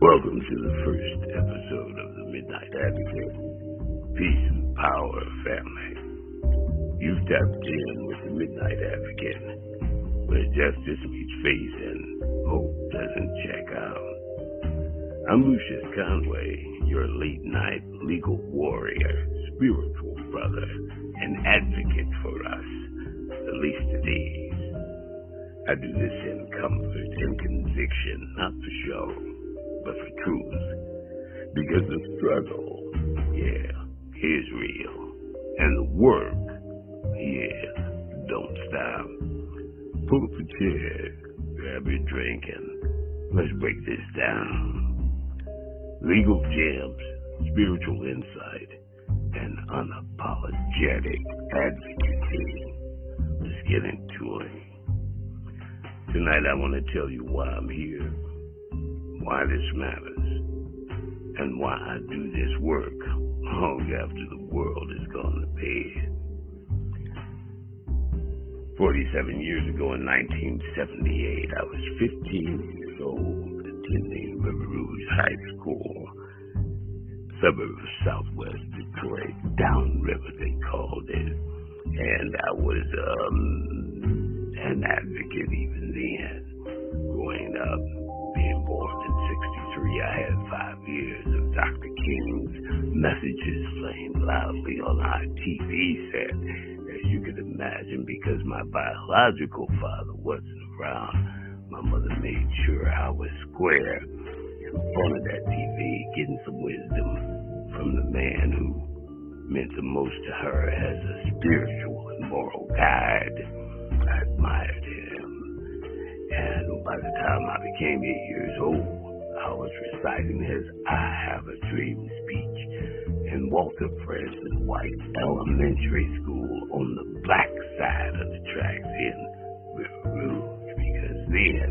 Welcome to the first episode of the Midnight Advocate. Peace and power, family. You've tapped in with the Midnight Advocate, where justice meets faith and hope doesn't check out. I'm Lucius Conway, your late-night legal warrior, spiritual brother, and advocate for us, the least of these. I do this in comfort and conviction, not for show, but for truth. Because the struggle, is real. And the work, don't stop. Pull up a chair, grab your drink, and let's break this down. Legal gems, spiritual insight, and unapologetic advocacy. Let's get into it. Tonight I want to tell you why I'm here, why this matters, and why I do this work long after the world has gone to bed. 47 years ago in 1978, I was 15 years old, attending River Rouge High School, suburb of Southwest Detroit, downriver they called it, and I was an advocate even then. Growing up, being born in 63, I had 5 years of Dr. King's messages playing loudly on our TV set, as you could imagine, because my biological father wasn't around. My mother made sure I was square in front of that TV, getting some wisdom from the man who meant the most to her as a spiritual and moral guide. I admired him, and by the time I became 8 years old, I was reciting his I Have a Dream speech in Walter Francis White Elementary School on the black side of the tracks in River Rouge, because then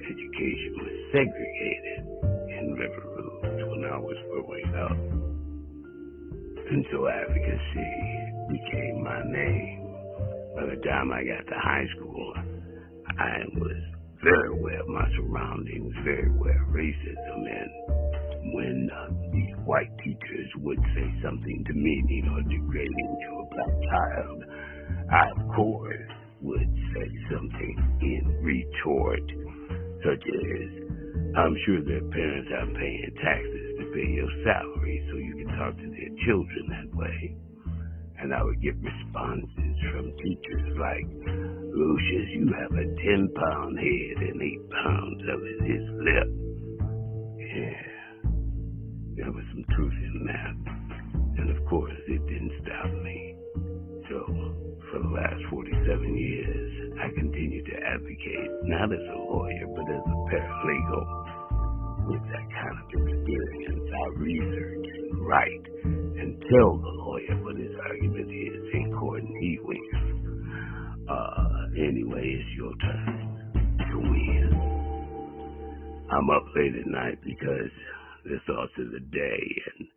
education was segregated in River Rouge when I was growing up. And so advocacy became my name. By the time I got to high school, I was very aware of my surroundings, very aware of racism, and when these white teachers would say something demeaning or degrading to a black child, I, of course, would say something in retort, such as, I'm sure their parents are paying taxes to pay your salary so you can talk to their children that way. And I would get responses from teachers like, Lucius, you have a 10-pound head and 8 pounds of it is lip. Yeah, there was some truth in that. And of course, it didn't stop me. So, for the last 47 years, I continue to advocate, not as a lawyer, but as a paralegal. With that kind of experience, I research and write and tell the lawyer what his argument is in court, and he wins. Anyway, it's your turn to win. I'm up late at night because the thoughts of the day and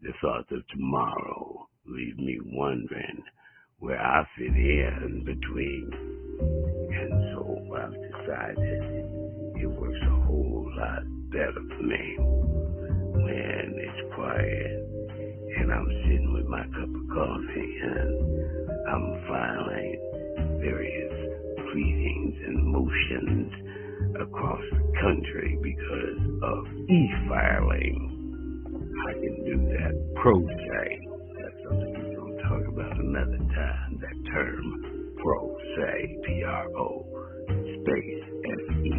the thoughts of tomorrow leave me wondering where I fit in between. And so I've decided it works a whole lot better for me when it's quiet and I'm sitting with my cup of coffee and I'm filing various pleadings and motions across the country because of e-filing. I can do that pro se. That's something we don't talk about another time. That term, pro se, P-R-O, space, S-E.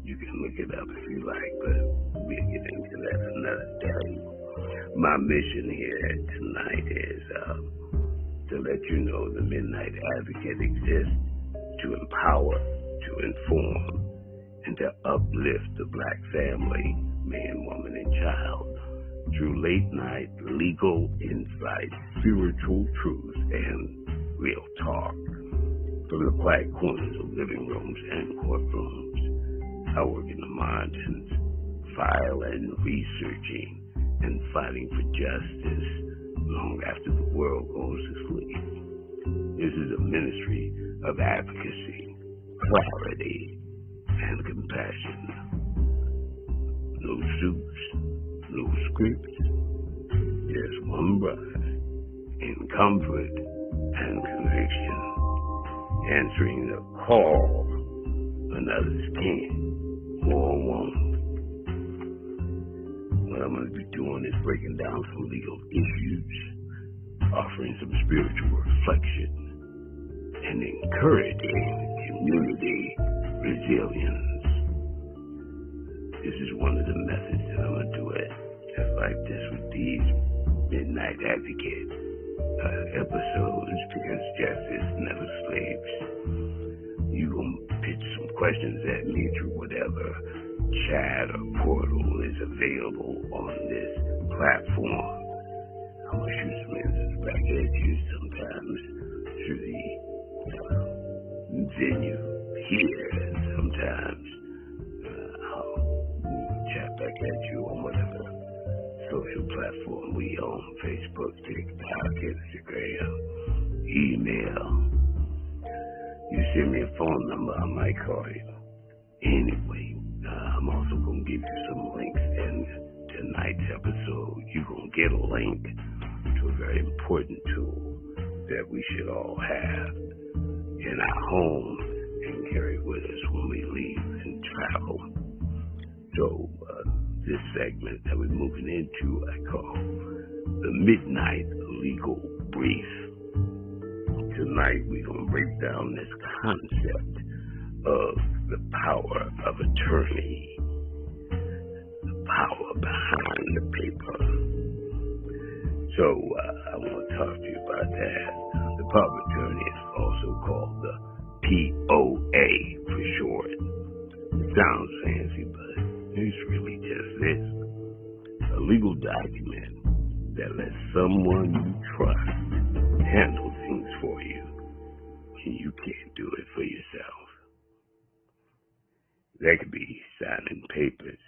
You can look it up if you like, but we'll get into that another day. My mission here tonight is to let you know the Midnight Advocate exists to empower, to inform, and to uplift the black family, man, woman, and child through late-night legal insight, spiritual truth, and real talk from the quiet corners of living rooms and courtrooms. I work in the margins, filing, researching, and fighting for justice long after the world goes to sleep. This is a ministry of advocacy, clarity, and compassion. No suits, no scripts, just one bride in comfort and conviction, answering the call when others can't or won't. What I'm going to be doing is breaking down some legal issues, offering some spiritual reflection, and encouraging community resilience. This is one of the methods that I'm going to do it, just like this with these Midnight Advocate episodes, because justice never sleeps. You gonna pitch some questions at me through whatever chat or portal is available on this platform. I'm gonna shoot some answers back at you sometimes through the venue here, and sometimes I'll chat back at you on whatever social platform we on: Facebook, TikTok, Instagram, email. You send me a phone number, I might call you. Anyway, I'm also going to give you some links in tonight's episode. You're going to get a link to a very important tool that we should all have in our homes and carry with us when we leave and travel. So, this segment that we're moving into, I call the Midnight Legal Brief. Tonight, we're going to break down this concept of the power of attorney, the power behind the paper. So, I want to talk to you about that. The power of attorney is also called the POA for short. It sounds fancy, but it's really just this: a legal document that lets someone you trust handle things for you, and you can't do it for yourself. That could be signing papers,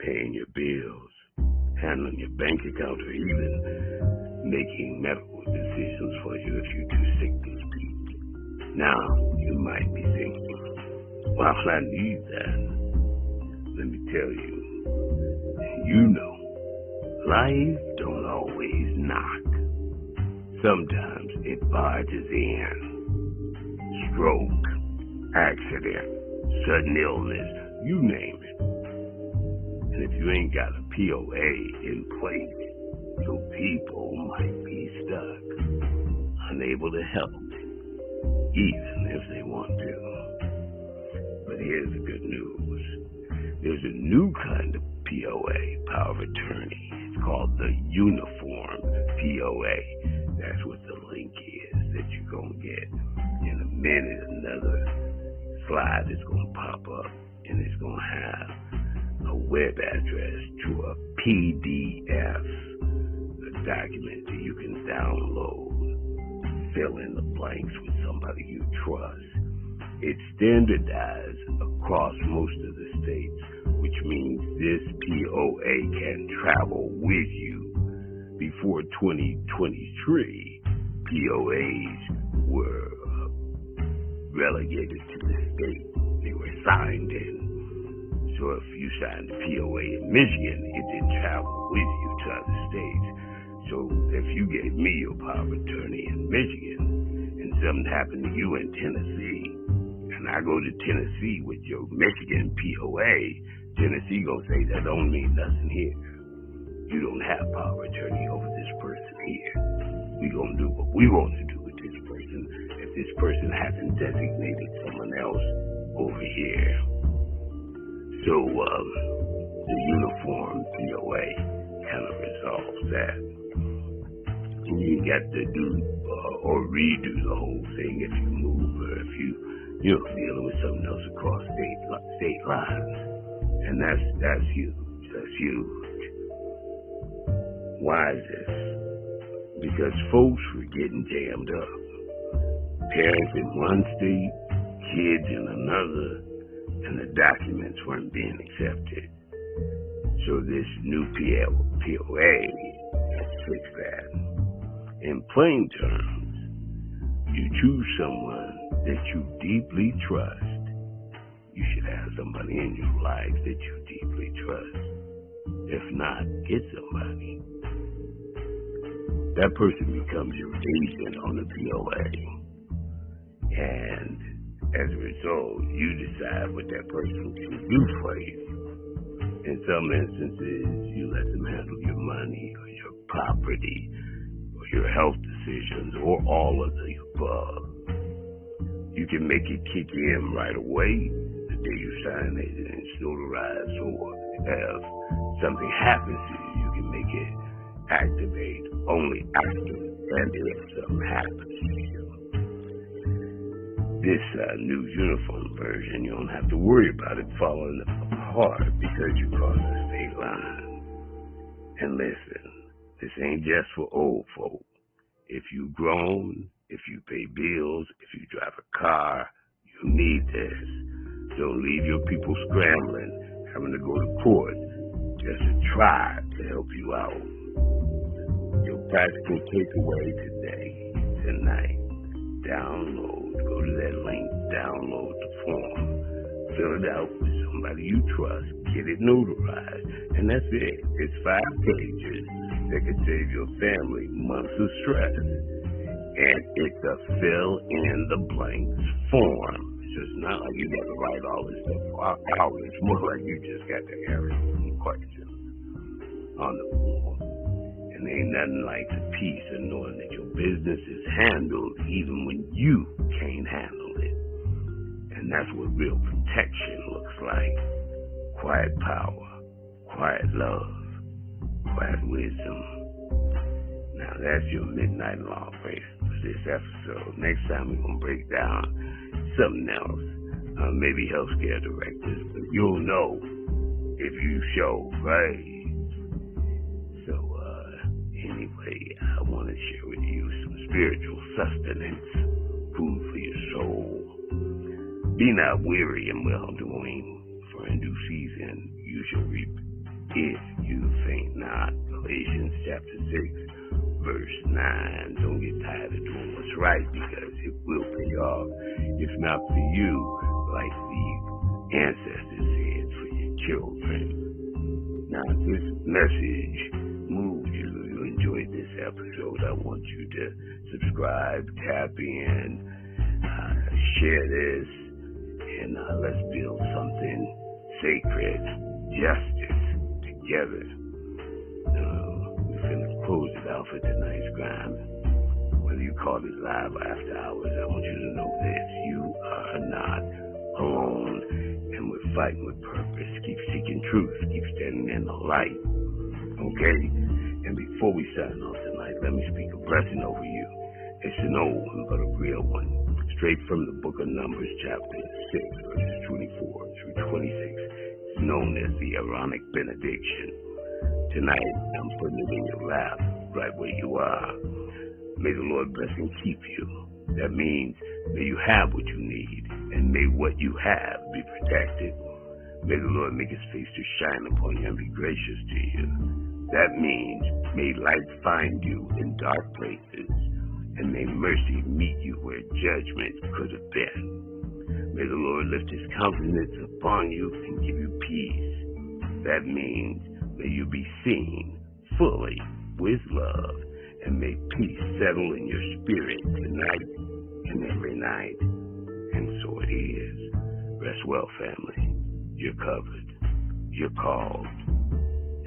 paying your bills, handling your bank account, or even making medical decisions for you if you're too sick to speak. Now, you might be thinking, why would I need that? Let me tell you, life don't always knock. Sometimes it barges in. Stroke, accident, sudden illness, you name it. And if you ain't got a POA in place, so people might be stuck, unable to help, even if they want to. But here's the good news. There's a new kind of POA, power of attorney. It's called the uniform POA. That's what the link is that you're going to get in a minute. Another slide is going to pop up, and it's going to have a web address to a PDF, a document that you can download, fill in the blanks with somebody you trust. It's standardized across most of the states, which means this POA can travel with you. Before 2023, POAs were relegated to the state. They were signed in. So if you signed a POA in Michigan, it didn't travel with you to other states. So if you gave me your power of attorney in Michigan and something happened to you in Tennessee, and I go to Tennessee with your Michigan POA, Tennessee gonna say that don't mean nothing here. You don't have power of attorney over this person here. We gonna do what we want to do with this person if this person hasn't designated someone else over here. So the uniform POA kind of resolves that. And you got to do or redo the whole thing if you move or if you're dealing with something else across state lines. And that's huge. That's huge. Why is this? Because folks were getting jammed up. Parents in one state, kids in another, and the documents weren't being accepted. So this new POA has fixed that. In plain terms, you choose someone that you deeply trust. You should have somebody in your life that you deeply trust. If not, get somebody. That person becomes your agent on the POA. And as a result, you decide what that person can do for you. In some instances, you let them handle your money or your property or your health decisions or all of the above. You can make it kick in right away the day you sign it and it's notarized, or if something happens to you, you can make it activate only after and if something happens to you. This new uniform version, you don't have to worry about it falling apart because you cross the state line. And listen, this ain't just for old folk. If you've grown, if you pay bills, if you drive a car, you need this. Don't leave your people scrambling, having to go to court just to try to help you out. Your practical takeaway today, tonight, download, go to that link, download the form, fill it out with somebody you trust, get it notarized, and that's it. It's 5 pages that could save your family months of stress. And it's a fill in the blanks form. So it's not like you got to write all this stuff out. It's more like you just got to answer some questions on the form. And ain't nothing like the peace of knowing that your business is handled even when you can't handle it. And that's what real protection looks like. Quiet power, quiet love, quiet wisdom. Now that's your midnight law for this episode. Next time we're going to break down something else. Maybe healthcare directives, but you'll know if you show, right? So, anyway, I want to share with you some spiritual sustenance, food for your soul. Be not weary in well-doing, for in due season you shall reap if you faint not. Galatians chapter 6, verse 9. Don't get tired of doing what's right because it will pay off. If not for you, like the ancestors said, for your children. Now, if this message moved you, you enjoyed this episode, I want you to subscribe, tap in, share this, and let's build something sacred, justice, together. We're going to close it out for tonight's grind. Whether you call this live or after hours, I want you to know this. You are not alone, and we're fighting with purpose. Keep seeking truth. Keep standing in the light. Okay? And before we sign off tonight, let me speak a blessing over you. It's an old one, but a real one. Straight from the book of Numbers, chapter 6, verses 24 through 26. It's known as the Aaronic benediction. Tonight, I'm putting it in your lap, right where you are. May the Lord bless and keep you. That means may you have what you need, and may what you have be protected. May the Lord make his face to shine upon you and be gracious to you. That means may light find you in dark places, and may mercy meet you where judgment could have been. May the Lord lift his countenance upon you and give you peace. That means may you be seen fully with love, and may peace settle in your spirit tonight and every night. And so it is. Rest well, family. You're covered. You're called.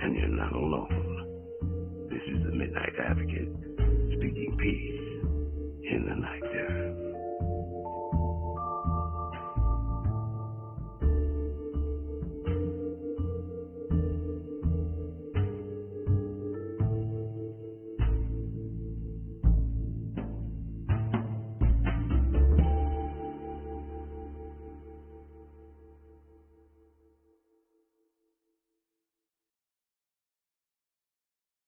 And you're not alone. This is the Midnight Advocate, speaking peace in the night.